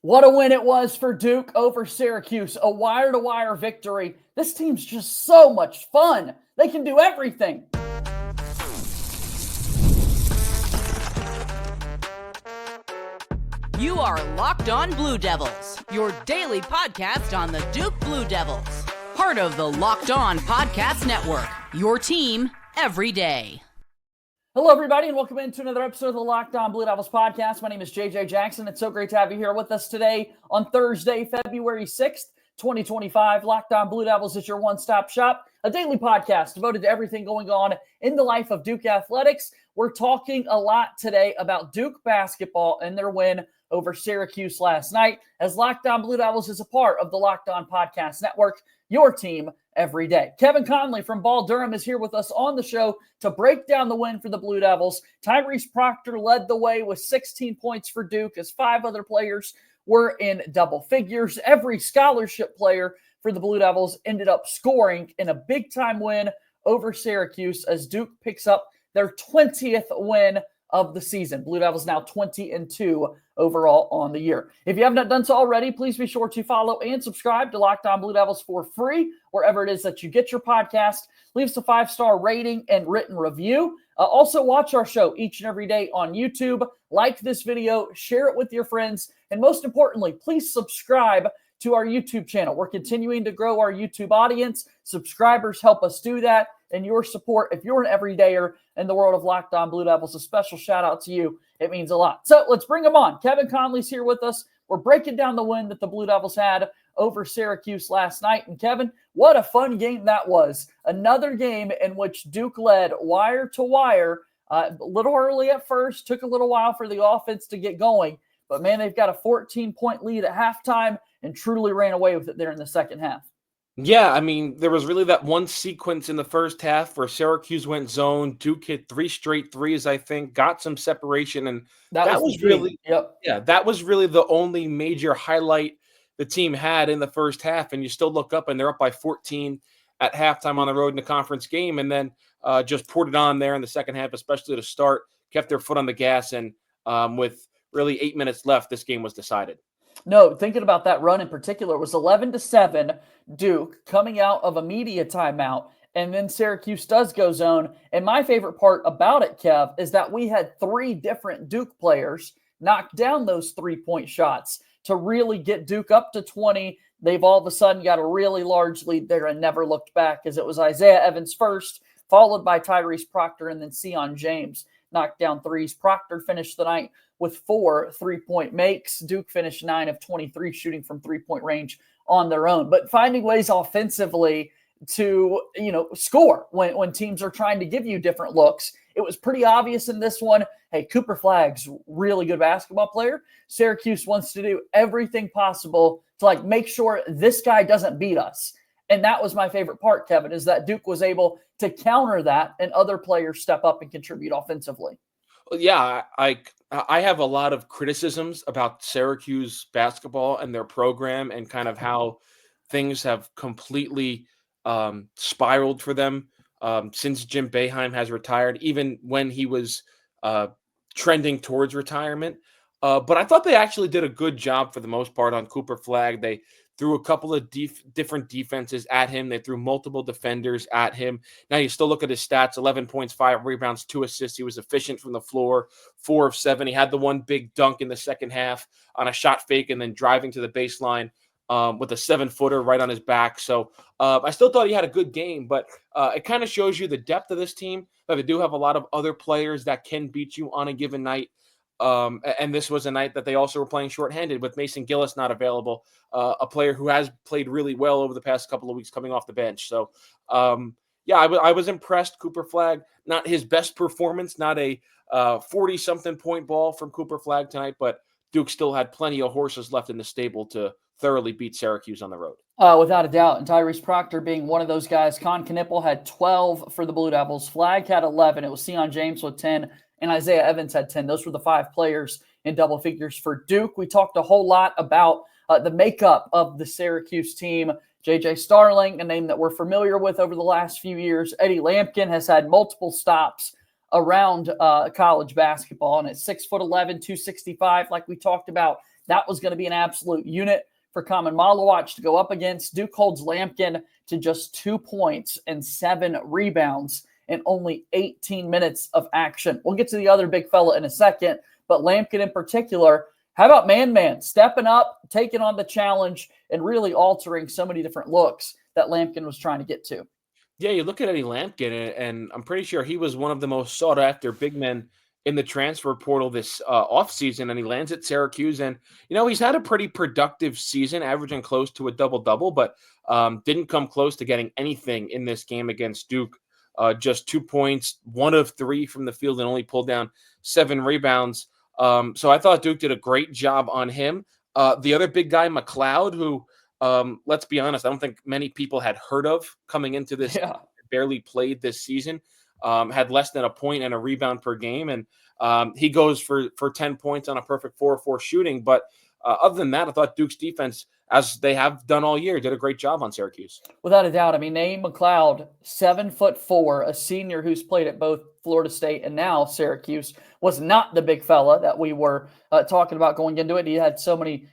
What a win it was for Duke over Syracuse. A wire-to-wire victory. This team's just so much fun. They can do everything. You are Locked On Blue Devils, your daily podcast on the Duke Blue Devils. Part of the Locked On Podcast Network, your team every day. Hello, everybody, and welcome into another episode of the Locked On Blue Devils podcast. My name is JJ Jackson. It's so great to have you here with us today on Thursday, February 6th, 2025. Locked On Blue Devils is your one-stop shop, a daily podcast devoted to everything going on in the life of Duke athletics. We're talking a lot today about Duke basketball and their win over Syracuse last night, as Locked On Blue Devils is a part of the Locked On Podcast Network, your team every day. Kevin Connelly from Ball Durham is here with us on the show to break down the win for the Blue Devils. Tyrese Proctor led the way with 16 points for Duke, as 5 other players were in double figures. Every scholarship player for the Blue Devils ended up scoring in a big-time win over Syracuse, as Duke picks up their 20th win of the season. Blue Devils now 20-2 overall on the year. If you have not done so already, please be sure to follow and subscribe to Locked On Blue Devils for free, wherever it is that you get your podcast. Leave us a 5-star rating and written review. Also, watch our show each and every day on YouTube. Like this video, share it with your friends, and most importantly, please subscribe to our YouTube channel. We're continuing to grow our YouTube audience. Subscribers help us do that, and your support, if you're an everydayer in the world of Locked On Blue Devils, a special shout out to you. It means a lot. So let's bring them on. Kevin Connelly's here with us. We're breaking down the win that the Blue Devils had over Syracuse last night. And Kevin, what a fun game that was. Another game in which Duke led wire to wire. A little early at first, took a little while for the offense to get going. But man, they've got a 14-point lead at halftime and truly ran away with it there in the second half. Yeah, I mean, there was really that one sequence in the first half where Syracuse went zone. Duke hit 3 straight threes, I think, got some separation, and that was really, that was really the only major highlight the team had in the first half. And you still look up, and they're up by 14 at halftime on the road in the conference game, and then just poured it on there in the second half, especially to start, kept their foot on the gas, and with really 8 minutes left, this game was decided. No, thinking about that run in particular, it was 11-7 Duke coming out of a media timeout, and then Syracuse does go zone. And my favorite part about it, Kev, is that we had 3 different Duke players knock down those 3-point shots to really get Duke up to 20. They've all of a sudden got a really large lead there and never looked back, as it was Isaiah Evans first, followed by Tyrese Proctor, and then Sion James knocked down threes. Proctor finished the night with 4 3-point makes. Duke finished 9 of 23 shooting from 3-point range on their own. But finding ways offensively to, score when teams are trying to give you different looks. It was pretty obvious in this one. Hey, Cooper Flagg's really good basketball player. Syracuse wants to do everything possible to make sure this guy doesn't beat us. And that was my favorite part, Kevin, is that Duke was able to counter that and other players step up and contribute offensively. Yeah, I have a lot of criticisms about Syracuse basketball and their program and kind of how things have completely spiraled for them since Jim Boeheim has retired, even when he was trending towards retirement. But I thought they actually did a good job for the most part on Cooper Flagg. They threw a couple of different defenses at him. They threw multiple defenders at him. Now you still look at his stats, 11 points, 5 rebounds, 2 assists. He was efficient from the floor, 4 of 7. He had the one big dunk in the second half on a shot fake and then driving to the baseline with a 7-footer right on his back. So I still thought he had a good game, but it kind of shows you the depth of this team, that they do have a lot of other players that can beat you on a given night. And this was a night that they also were playing shorthanded with Mason Gillis not available, a player who has played really well over the past couple of weeks coming off the bench. So, I was impressed. Cooper Flagg, not his best performance, not a 40-something point ball from Cooper Flagg tonight, but Duke still had plenty of horses left in the stable to thoroughly beat Syracuse on the road. Without a doubt. And Tyrese Proctor being one of those guys. Con Knippel had 12 for the Blue Devils. Flagg had 11. It was Sion James with 10. And Isaiah Evans had 10. Those were the 5 players in double figures for Duke. We talked a whole lot about the makeup of the Syracuse team. J.J. Starling, a name that we're familiar with over the last few years. Eddie Lampkin has had multiple stops around college basketball, and at 6'11", 265, like we talked about, That was going to be an absolute unit for Common Malawach to go up against. Duke holds Lampkin to just 2 points and 7 rebounds in only 18 minutes of action. We'll get to the other big fella in a second, but Lampkin in particular, how about man-man, stepping up, taking on the challenge, and really altering so many different looks that Lampkin was trying to get to? Yeah, you look at Eddie Lampkin, and I'm pretty sure he was one of the most sought-after big men in the transfer portal this offseason, and he lands at Syracuse. And, he's had a pretty productive season, averaging close to a double-double, but didn't come close to getting anything in this game against Duke. Just 2 points, 1 of 3 from the field, and only pulled down 7 rebounds. So I thought Duke did a great job on him. The other big guy, McLeod, who, let's be honest, I don't think many people had heard of coming into this. Yeah. Barely played this season, had less than a point and a rebound per game. And he goes for 10 points on a perfect 4-4 shooting. But other than that, I thought Duke's defense, as they have done all year, did a great job on Syracuse. Without a doubt. I mean, Nate McLeod, 7'4", a senior who's played at both Florida State and now Syracuse, was not the big fella that we were talking about going into it. He had so many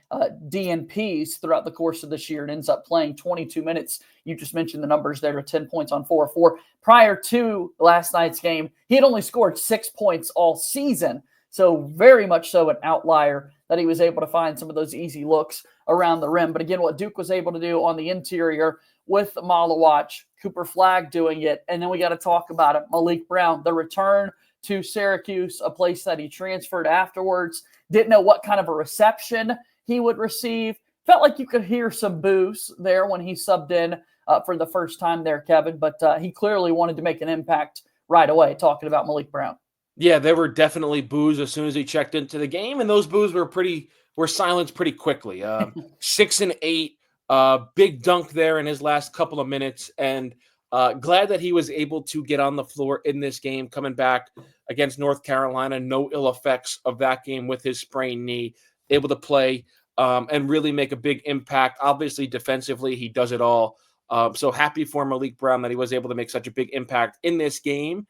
DNPs throughout the course of this year and ends up playing 22 minutes. You just mentioned the numbers there, 10 points on 4-4. Prior to last night's game, he had only scored 6 points all season. So very much so an outlier that he was able to find some of those easy looks around the rim. But again, what Duke was able to do on the interior with Malawach, Cooper Flagg doing it, and then we got to talk about it, Malik Brown, the return to Syracuse, a place that he transferred afterwards. Didn't know what kind of a reception he would receive. Felt like you could hear some boos there when he subbed in for the first time there, Kevin, but he clearly wanted to make an impact right away, talking about Malik Brown. Yeah, there were definitely boos as soon as he checked into the game, and those boos were silenced pretty quickly. 6 and 8, big dunk there in his last couple of minutes, and glad that he was able to get on the floor in this game, coming back against North Carolina. No ill effects of that game with his sprained knee, able to play and really make a big impact. Obviously, defensively, he does it all. So happy for Malik Brown that he was able to make such a big impact in this game.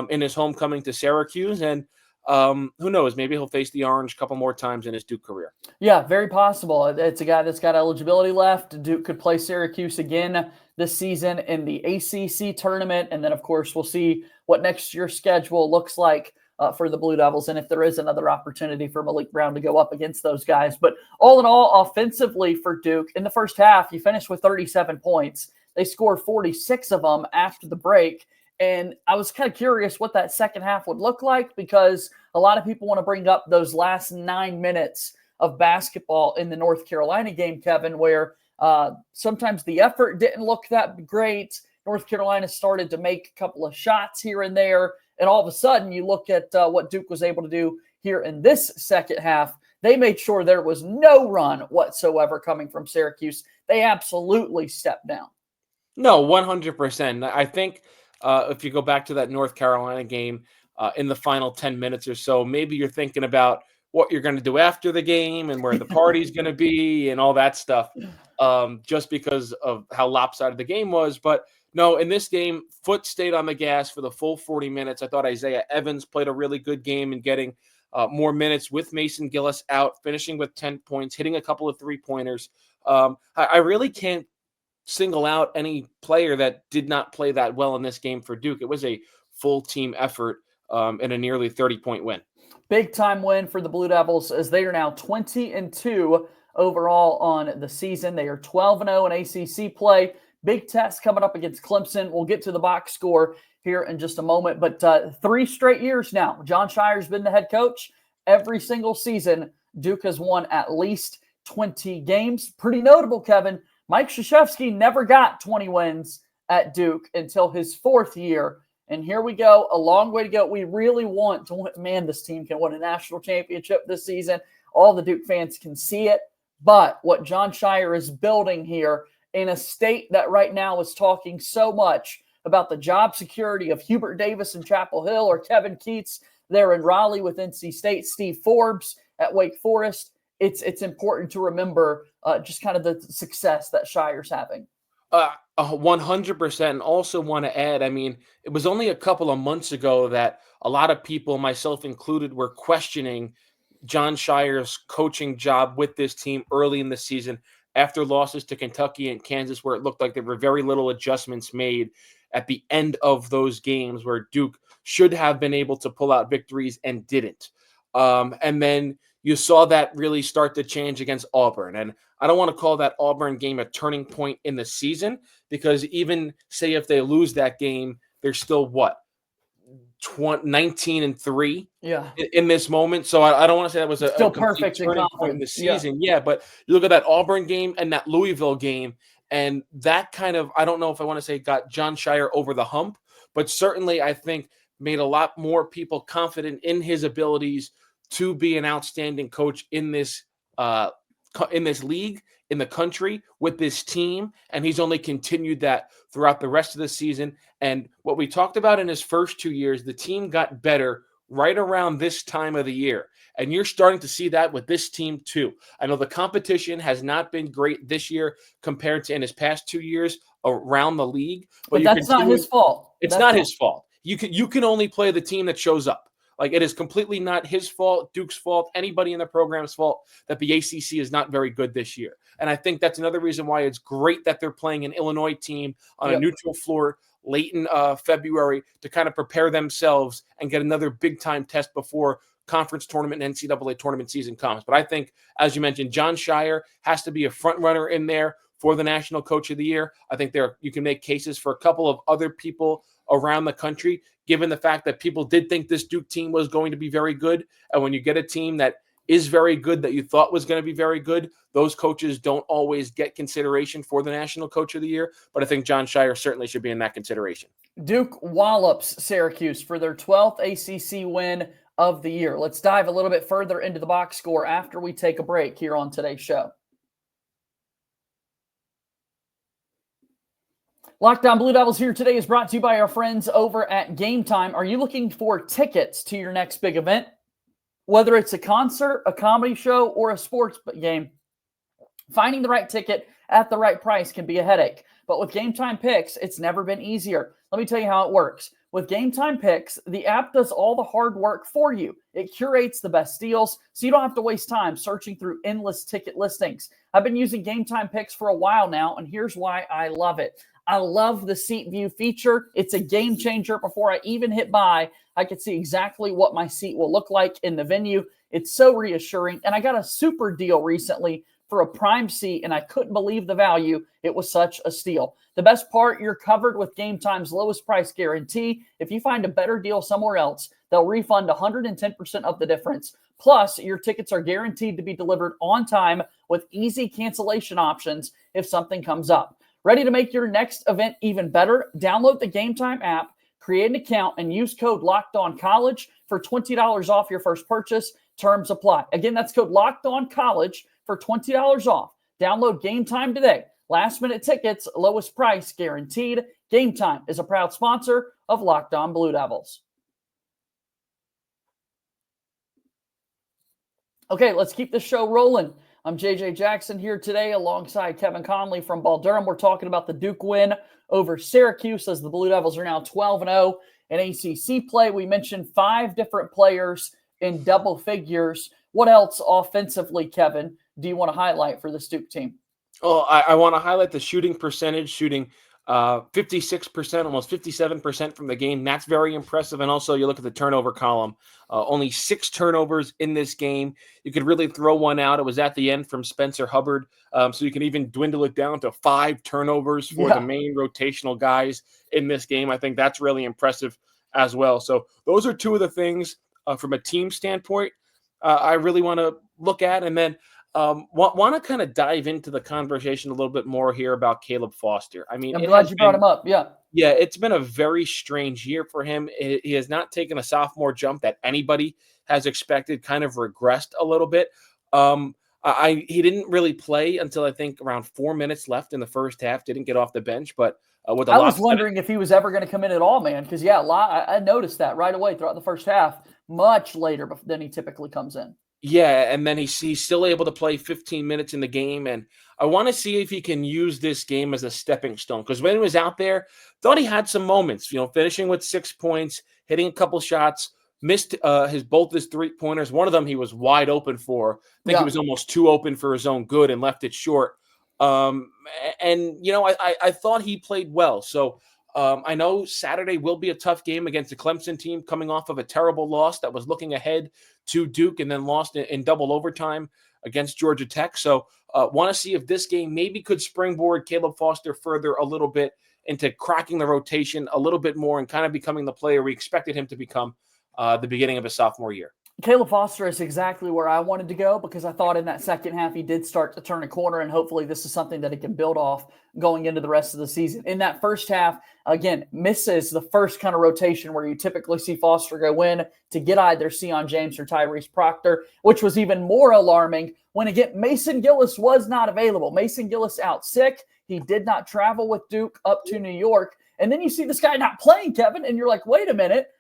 In his homecoming to Syracuse, and who knows, maybe he'll face the Orange a couple more times in his Duke career. Yeah, very possible. It's a guy that's got eligibility left. Duke could play Syracuse again this season in the ACC tournament, and then, of course, we'll see what next year's schedule looks like for the Blue Devils, and if there is another opportunity for Malik Brown to go up against those guys. But all in all, offensively for Duke, in the first half, he finished with 37 points. They scored 46 of them after the break. And I was kind of curious what that second half would look like, because a lot of people want to bring up those last 9 minutes of basketball in the North Carolina game, Kevin, where sometimes the effort didn't look that great. North Carolina started to make a couple of shots here and there. And all of a sudden, you look at what Duke was able to do here in this second half. They made sure there was no run whatsoever coming from Syracuse. They absolutely stepped down. No, 100%. I think if you go back to that North Carolina game in the final 10 minutes or so, maybe you're thinking about what you're going to do after the game and where the party's going to be and all that stuff, just because of how lopsided the game was. But no, in this game, foot stayed on the gas for the full 40 minutes. I thought Isaiah Evans played a really good game in getting more minutes with Mason Gillis out, finishing with 10 points, hitting a couple of three-pointers. I really can't single out any player that did not play that well in this game for Duke. It was a full team effort and a nearly 30-point win. Big time win for the Blue Devils, as they are now 20-2 overall on the season. They are 12-0 in ACC play. Big test coming up against Clemson. We'll get to the box score here in just a moment. But 3 straight years now, Jon Scheyer's been the head coach. Every single season, Duke has won at least 20 games. Pretty notable, Kevin. Mike Krzyzewski never got 20 wins at Duke until his 4th year. And here we go, a long way to go. We really want to win. Man, this team can win a national championship this season. All the Duke fans can see it. But what Jon Scheyer is building here in a state that right now is talking so much about the job security of Hubert Davis in Chapel Hill or Kevin Keats there in Raleigh with NC State, Steve Forbes at Wake Forest, it's important to remember just kind of the success that Scheyer's having. 100%. And also want to add, I mean, it was only a couple of months ago that a lot of people, myself included, were questioning Jon Scheyer's coaching job with this team early in the season after losses to Kentucky and Kansas, where it looked like there were very little adjustments made at the end of those games where Duke should have been able to pull out victories and didn't. And then you saw that really start to change against Auburn. And I don't want to call that Auburn game a turning point in the season, because even say if they lose that game, they're still 19-3 in this moment. So I don't want to say that was a perfect turning point in the season. Yeah, but you look at that Auburn game and that Louisville game, and that kind of, I don't know if I want to say got Jon Scheyer over the hump, but certainly I think made a lot more people confident in his abilities to be an outstanding coach in this league, in the country, with this team. And he's only continued that throughout the rest of the season. And what we talked about in his first 2 years, the team got better right around this time of the year. And you're starting to see that with this team too. I know the competition has not been great this year compared to in his past 2 years around the league. But that's not his fault. It's not his fault. You can only play the team that shows up. Like, it is completely not his fault, Duke's fault, anybody in the program's fault that the ACC is not very good this year. And I think that's another reason why it's great that they're playing an Illinois team on a neutral floor late in February to kind of prepare themselves and get another big-time test before conference tournament and NCAA tournament season comes. But I think, as you mentioned, Jon Scheyer has to be a front runner in there for the National Coach of the Year. I think you can make cases for a couple of other people around the country, given the fact that people did think this Duke team was going to be very good. And when you get a team that is very good that you thought was going to be very good, those coaches don't always get consideration for the National Coach of the Year. But I think Jon Scheyer certainly should be in that consideration. Duke wallops Syracuse for their 12th ACC win of the year. Let's dive a little bit further into the box score after we take a break here on today's show. Locked On Blue Devils here today is brought to you by our friends over at Game Time. Are you looking for tickets to your next big event? Whether it's a concert, a comedy show, or a sports game, finding the right ticket at the right price can be a headache. But with Game Time Picks, it's never been easier. Let me tell you how it works. With Game Time Picks, the app does all the hard work for you. It curates the best deals, so you don't have to waste time searching through endless ticket listings. I've been using Game Time Picks for a while now, and here's why I love it. I love the seat view feature. It's a game changer. Before I even hit buy, I could see exactly what my seat will look like in the venue. It's so reassuring. And I got a super deal recently for a prime seat, and I couldn't believe the value. It was such a steal. The best part, you're covered with Game Time's lowest price guarantee. If you find a better deal somewhere else, they'll refund 110% of the difference. Plus, your tickets are guaranteed to be delivered on time with easy cancellation options if something comes up. Ready to make your next event even better? Download the Game Time app, create an account, and use code LOCKEDONCOLLEGE for $20 off your first purchase. Terms apply. Again, that's code LOCKEDONCOLLEGE for $20 off. Download Game Time today. Last-minute tickets, lowest price guaranteed. Game Time is a proud sponsor of Locked On Blue Devils. Okay, let's keep the show rolling. I'm JJ Jackson here today alongside Kevin Connelly from Ball Durham. We're talking about the Duke win over Syracuse as the Blue Devils are now 12-0 in ACC play. We mentioned 5 different players in double figures. What else offensively, Kevin, do you want to highlight for this Duke team? Oh, I want to highlight the shooting percentage, shooting 56%, almost 57% from the game. That's very impressive. And also you look at the turnover column, only 6 turnovers in this game. You could really throw one out. It was at the end from Spencer Hubbard. So you can even dwindle it down to 5 turnovers for the main rotational guys in this game. I think that's really impressive as well. So those are 2 of the things from a team standpoint I really want to look at. And then want to kind of dive into the conversation a little bit more here about Caleb Foster. I mean, I'm glad you brought him up. Yeah, it's been a very strange year for him. He has not taken a sophomore jump that anybody has expected, kind of regressed a little bit. He didn't really play until I think around 4 minutes left in the first half, didn't get off the bench, but I was wondering if he was ever going to come in at all, man, because I noticed that right away throughout the first half, much later than he typically comes in. Yeah, and then he's still able to play 15 minutes in the game, and I want to see if he can use this game as a stepping stone, because when he was out there, thought he had some moments, finishing with 6 points, hitting a couple shots, missed both his 3-pointers. One of them he was wide open for. I think he was almost too open for his own good and left it short. And I thought he played well. So I know Saturday will be a tough game against the Clemson team coming off of a terrible loss that was looking ahead to Duke and then lost in double overtime against Georgia Tech. So want to see if this game maybe could springboard Caleb Foster further a little bit into cracking the rotation a little bit more and kind of becoming the player we expected him to become the beginning of his sophomore year. Caleb Foster is exactly where I wanted to go because I thought in that second half he did start to turn a corner, and hopefully this is something that he can build off going into the rest of the season. In that first half, again, misses the first kind of rotation where you typically see Foster go in to get either Sion James or Tyrese Proctor, which was even more alarming when, again, Mason Gillis was not available. Mason Gillis out sick. He did not travel with Duke up to New York. And then you see this guy not playing, Kevin, and you're like, wait a minute.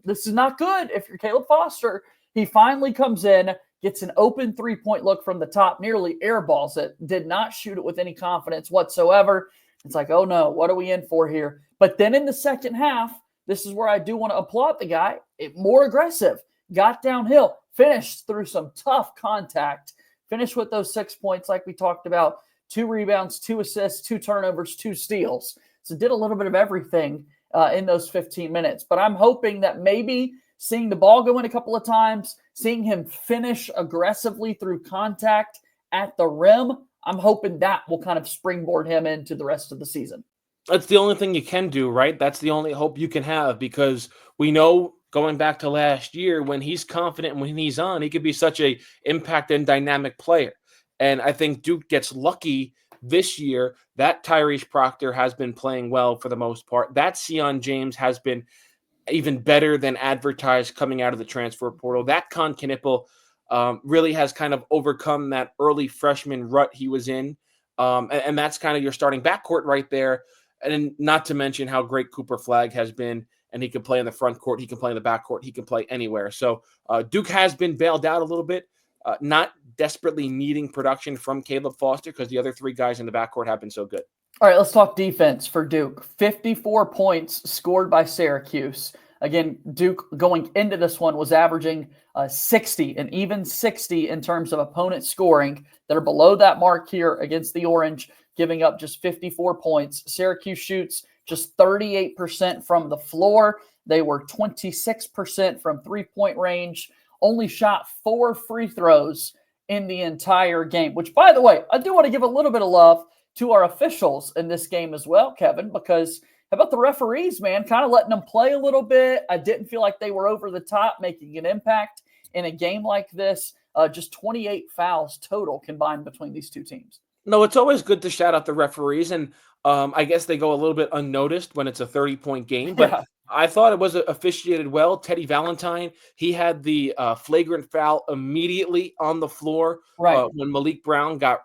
This is not good if you're Caleb Foster. He finally comes in, gets an open three-point look from the top, nearly airballs it, did not shoot it with any confidence whatsoever. It's like, oh no, what are we in for here? But then in the second half, this is where I do want to applaud the guy. More aggressive, got downhill, finished through some tough contact, finished with those 6 points like we talked about, 2 rebounds, 2 assists, 2 turnovers, 2 steals. So did a little bit of everything in those 15 minutes. But I'm hoping that maybe seeing the ball go in a couple of times, seeing him finish aggressively through contact at the rim, I'm hoping that will kind of springboard him into the rest of the season. That's the only thing you can do, right? That's the only hope you can have, because we know going back to last year, when he's confident and when he's on, he could be such a impact and dynamic player. And I think Duke gets lucky this year that Tyrese Proctor has been playing well for the most part. That Sion James has been even better than advertised coming out of the transfer portal. That Con Knippel really has kind of overcome that early freshman rut he was in. And that's kind of your starting backcourt right there. And not to mention how great Cooper Flagg has been. And he can play in the front court. He can play in the backcourt. He can play anywhere. So Duke has been bailed out a little bit. Not desperately needing production from Caleb Foster because the other 3 guys in the backcourt have been so good. All right, let's talk defense for Duke. 54 points scored by Syracuse. Again, Duke going into this one was averaging 60, and even 60 in terms of opponent scoring. That are below that mark here against the Orange, giving up just 54 points. Syracuse shoots just 38% from the floor. They were 26% from three-point range. Only shot 4 free throws in the entire game, which, by the way, I do want to give a little bit of love to our officials in this game as well, Kevin, because how about the referees, man, kind of letting them play a little bit. I didn't feel like they were over the top, making an impact in a game like this. Just 28 fouls total combined between these two teams. No, it's always good to shout out the referees, and I guess they go a little bit unnoticed when it's a 30-point game, but I thought it was officiated well. Teddy Valentine, he had the flagrant foul immediately on the floor when Malik Brown got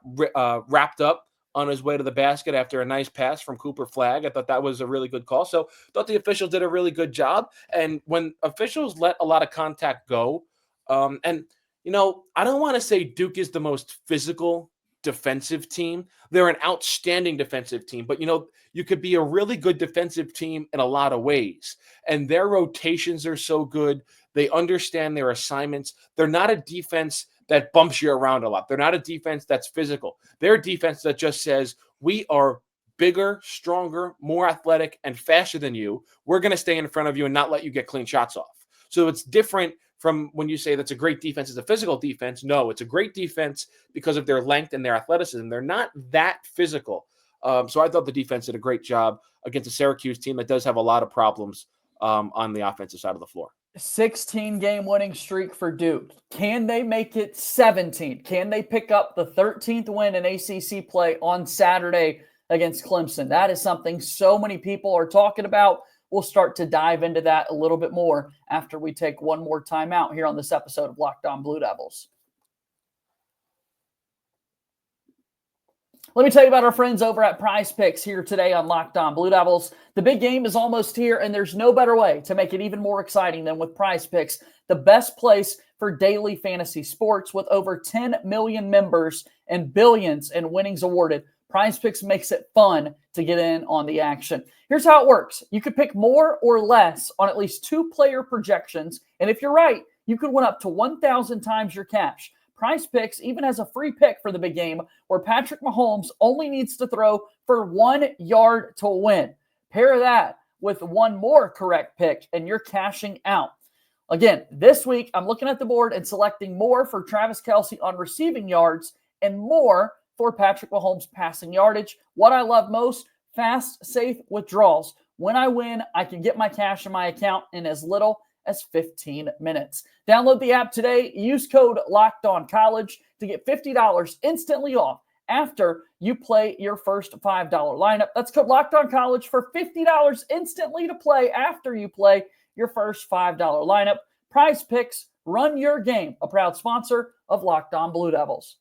wrapped up on his way to the basket after a nice pass from Cooper Flagg. I thought that was a really good call. So I thought the officials did a really good job. And when officials let a lot of contact go, and, I don't want to say Duke is the most physical defensive team. They're an outstanding defensive team, but you could be a really good defensive team in a lot of ways. And their rotations are so good. They understand their assignments. They're not a defense that bumps you around a lot. They're not a defense that's physical. They're a defense that just says, we are bigger, stronger, more athletic, and faster than you. We're going to stay in front of you and not let you get clean shots off. So it's different from when you say that's a great defense, it's a physical defense. No, it's a great defense because of their length and their athleticism. They're not that physical. So I thought the defense did a great job against a Syracuse team that does have a lot of problems on the offensive side of the floor. 16-game winning streak for Duke. Can they make it 17? Can they pick up the 13th win in ACC play on Saturday against Clemson? That is something so many people are talking about. We'll start to dive into that a little bit more after we take one more time out here on this episode of Locked On Blue Devils. Let me tell you about our friends over at Prize Picks here today on Locked On Blue Devils. The big game is almost here, and there's no better way to make it even more exciting than with Prize Picks, the best place for daily fantasy sports with over 10 million members and billions in winnings awarded. Prize Picks makes it fun to get in on the action. Here's how it works. You could pick more or less on at least 2 player projections, and if you're right, you could win up to 1,000 times your cash. Prize Picks even has a free pick for the big game where Patrick Mahomes only needs to throw for 1 yard to win. Pair that with one more correct pick, and you're cashing out. Again, this week, I'm looking at the board and selecting more for Travis Kelce on receiving yards and more for Patrick Mahomes passing yardage. What I love most, fast, safe withdrawals. When I win, I can get my cash in my account in as little as 15 minutes. Download the app today. Use code LOCKEDONCollege to get $50 instantly off after you play your first $5 lineup. That's code LOCKEDONCollege for $50 instantly to play after you play your first $5 lineup. Prize Picks, run your game. A proud sponsor of Locked On Blue Devils.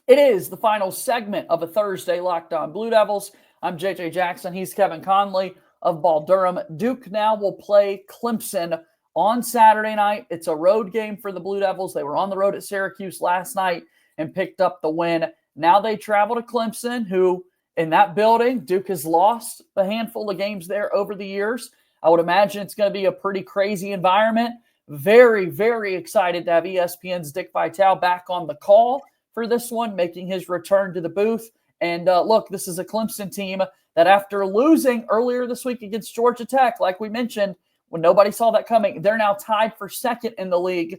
It is the final segment of a Thursday Locked On Blue Devils. I'm JJ Jackson. He's Kevin Connelly of Ball Durham. Duke now will play Clemson on Saturday night. It's a road game for the Blue Devils. They were on the road at Syracuse last night and picked up the win. Now they travel to Clemson, who in that building, Duke has lost a handful of games there over the years. I would imagine it's going to be a pretty crazy environment. Very, very excited to have ESPN's Dick Vitale back on the call for this one, making his return to the booth. And look, this is a Clemson team that after losing earlier this week against Georgia Tech, like we mentioned, when nobody saw that coming, they're now tied for second in the league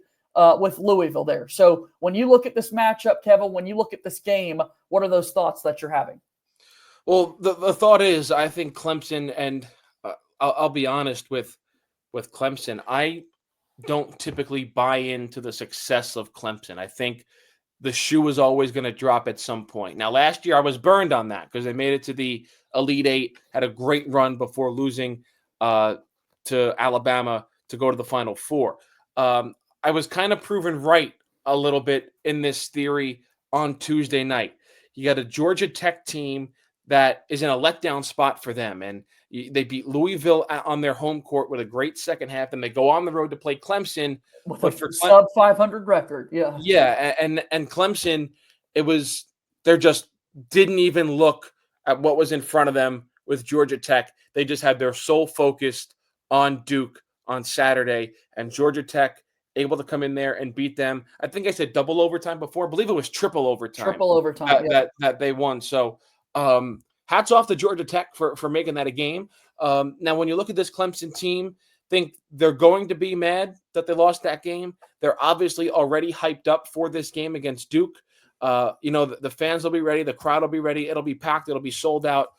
with Louisville there. So when you look at this matchup, Kevin, when you look at this game, what are those thoughts that you're having? Well, the thought is, I think Clemson, and I'll be honest with Clemson, I don't typically buy into the success of Clemson. I think the shoe is always going to drop at some point. Now, last year I was burned on that because they made it to the Elite Eight, had a great run before losing to Alabama to go to the Final Four. I was kind of proven right a little bit in this theory on Tuesday night. You got a Georgia Tech team that is in a letdown spot for them, and they beat Louisville on their home court with a great second half, and they go on the road to play Clemson with a sub 500 record. Yeah, and Clemson, they just didn't even look at what was in front of them with Georgia Tech. They just had their sole focused on Duke on Saturday, and Georgia Tech able to come in there and beat them. I think I said double overtime before. I believe it was triple overtime. That they won. So hats off to Georgia Tech for making that a game. Now, when you look at this Clemson team, think they're going to be mad that they lost that game. They're obviously already hyped up for this game against Duke. The fans will be ready. The crowd will be ready. It'll be packed. It'll be sold out.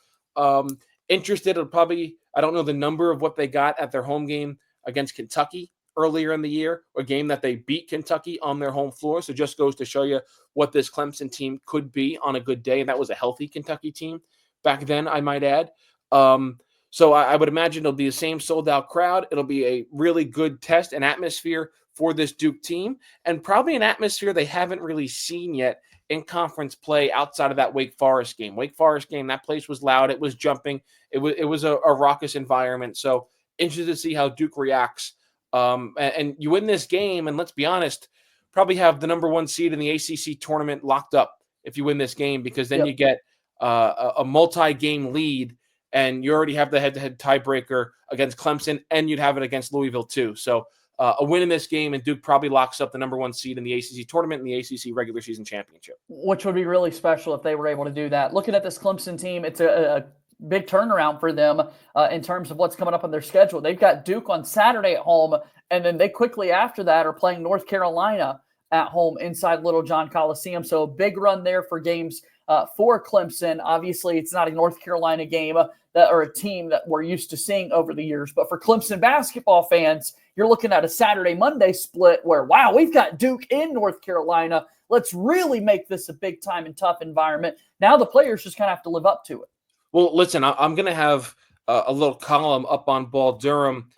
Interested, it'll probably, I don't know the number of what they got at their home game against Kentucky earlier in the year, a game that they beat Kentucky on their home floor. So just goes to show you what this Clemson team could be on a good day. And that was a healthy Kentucky team back then, I might add. So I would imagine it'll be the same sold-out crowd. It'll be a really good test and atmosphere for this Duke team, and probably an atmosphere they haven't really seen yet in conference play outside of that Wake Forest game. Wake Forest game, that place was loud. It was jumping. It was a raucous environment. So interested to see how Duke reacts. And you win this game, and let's be honest, probably have the number 1 seed in the ACC tournament locked up if you win this game, because then you get a multi-game lead, and you already have the head-to-head tiebreaker against Clemson, and you'd have it against Louisville too. So a win in this game, and Duke probably locks up the number 1 seed in the ACC tournament and the ACC regular season championship. Which would be really special if they were able to do that. Looking at this Clemson team, it's a big turnaround for them in terms of what's coming up on their schedule. They've got Duke on Saturday at home, and then they quickly after that are playing North Carolina at home inside Little John Coliseum. So a big run there for games for Clemson. Obviously, it's not a North Carolina game or a team that we're used to seeing over the years. But for Clemson basketball fans, you're looking at a Saturday-Monday split where, wow, we've got Duke in North Carolina. Let's really make this a big-time and tough environment. Now the players just kind of have to live up to it. Well, listen, I'm going to have a little column up on Ball Durham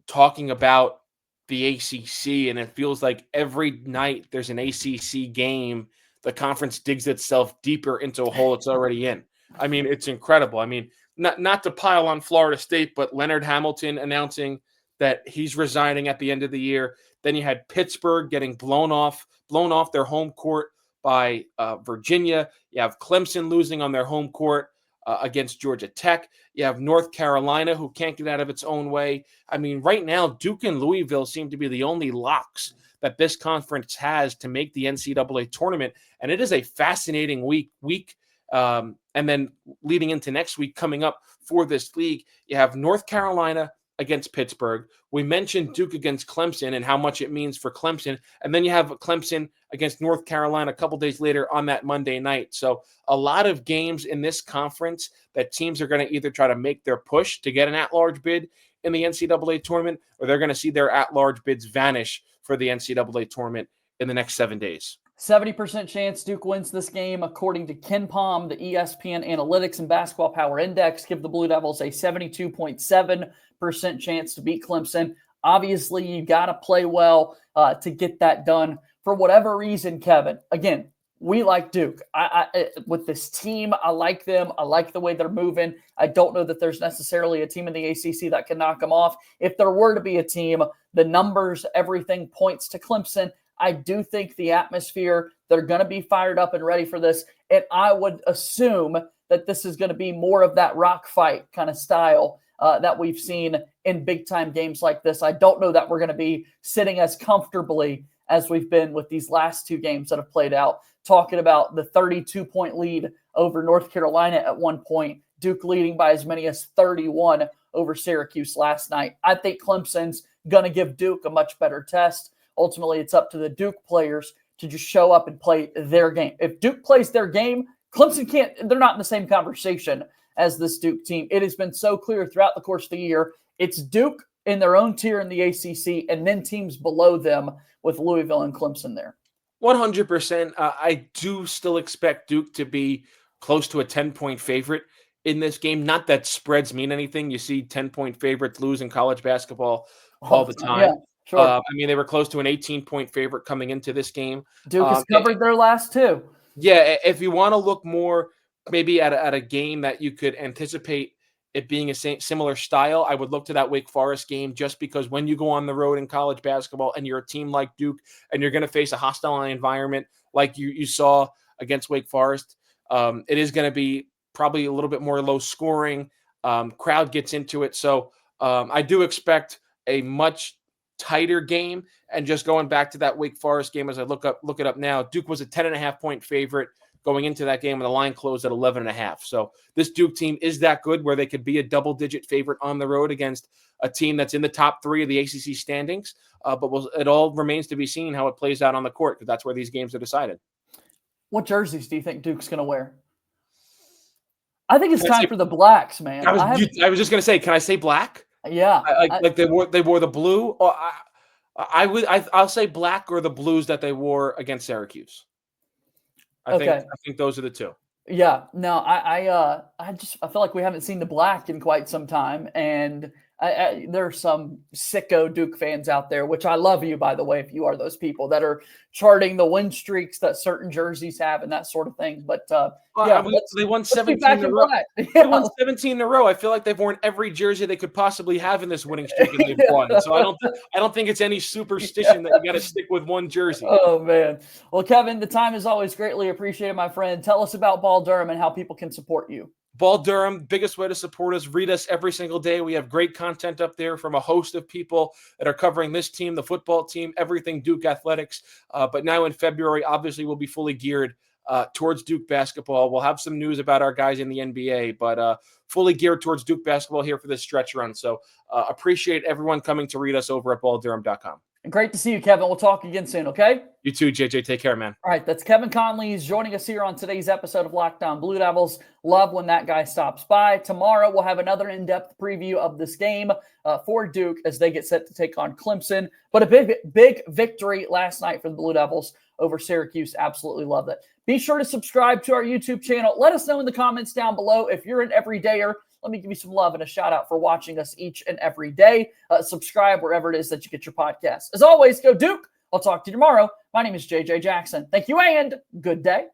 talking about the ACC, and it feels like every night there's an ACC game, the conference digs itself deeper into a hole it's already in. I mean, it's incredible. I mean, not to pile on Florida State, but Leonard Hamilton announcing that he's resigning at the end of the year. Then you had Pittsburgh getting blown off blown off their home court by Virginia. You have Clemson losing on their home court against Georgia Tech. You have North Carolina, who can't get out of its own way. I mean, right now, Duke and Louisville seem to be the only locks that this conference has to make the NCAA tournament. And it is a fascinating week. And then leading into next week, coming up for this league, you have North Carolina against Pittsburgh. We mentioned Duke against Clemson and how much it means for Clemson. And then you have Clemson against North Carolina a couple days later on that Monday night. So a lot of games in this conference that teams are going to either try to make their push to get an at-large bid in the NCAA tournament, or they're going to see their at-large bids vanish for the NCAA tournament in the next 7 days. 70% chance Duke wins this game, according to KenPom, the ESPN Analytics and Basketball Power Index. Give the Blue Devils a 72.7% chance to beat Clemson. Obviously, you got to play well to get that done. For whatever reason, Kevin, again, we like Duke. With this team, I like them. I like the way they're moving. I don't know that there's necessarily a team in the ACC that can knock them off. If there were to be a team, the numbers, everything points to Clemson. I do think the atmosphere, they're going to be fired up and ready for this. And I would assume that this is going to be more of that rock fight kind of style that we've seen in big-time games like this. I don't know that we're going to be sitting as comfortably as we've been with these last two games that have played out, talking about the 32-point lead over North Carolina at one point, Duke leading by as many as 31 over Syracuse last night. I think Clemson's going to give Duke a much better test. Ultimately, it's up to the Duke players to just show up and play their game. If Duke plays their game, Clemson can't, they're not in the same conversation as this Duke team. It has been so clear throughout the course of the year. It's Duke in their own tier in the ACC, and then teams below them with Louisville and Clemson there. 100%. I do still expect Duke to be close to a 10-point favorite in this game. Not that spreads mean anything. You see 10-point favorites lose in college basketball all the time. Yeah. Sure. I mean, they were close to an 18-point favorite coming into this game. Duke has covered their last two. Yeah, if you want to look more maybe at a game that you could anticipate it being a similar style, I would look to that Wake Forest game, just because when you go on the road in college basketball and you're a team like Duke and you're going to face a hostile environment like you saw against Wake Forest, it is going to be probably a little bit more low scoring. Crowd gets into it. So I do expect a much tighter game. And just going back to that Wake Forest game, as I look it up now, Duke was a 10.5-point favorite going into that game, and the line closed at 11.5. So this Duke team is that good where they could be a double-digit favorite on the road against a team that's in the top 3 of the ACC standings. But it all remains to be seen how it plays out on the court, because that's where these games are decided. What jerseys do you think Duke's going to wear? I think it's time for the blacks, man. I was just going to say, can I say black? Yeah, like they wore the blue. Or I'll say black or the blues that they wore against Syracuse. I think those are the two. Yeah, no, I feel like we haven't seen the black in quite some time, and there are some sicko Duke fans out there, which I love you, by the way, if you are those people that are charting the win streaks that certain jerseys have and that sort of thing. But they won 17 in a row. They won 17 in a row. I feel like they've worn every jersey they could possibly have in this winning streak, and they've won. So I don't think it's any superstition that you got to stick with one jersey. Oh man. Well, Kevin, the time is always greatly appreciated, my friend. Tell us about Ball Durham and how people can support you. Ball Durham, biggest way to support us. Read us every single day. We have great content up there from a host of people that are covering this team, the football team, everything Duke athletics. But now in February, obviously, we'll be fully geared towards Duke basketball. We'll have some news about our guys in the NBA, but fully geared towards Duke basketball here for this stretch run. So appreciate everyone coming to read us over at balldurham.com. Great to see you, Kevin. We'll talk again soon, okay? You too, JJ. Take care, man. All right, that's Kevin Connelly. He's joining us here on today's episode of Locked On Blue Devils. Love when that guy stops by. Tomorrow, we'll have another in-depth preview of this game for Duke as they get set to take on Clemson. But a big victory last night for the Blue Devils over Syracuse. Absolutely love it. Be sure to subscribe to our YouTube channel. Let us know in the comments down below if you're an everydayer. Let me give you some love and a shout out for watching us each and every day. Subscribe wherever it is that you get your podcasts. As always, go Duke. I'll talk to you tomorrow. My name is JJ Jackson. Thank you and good day.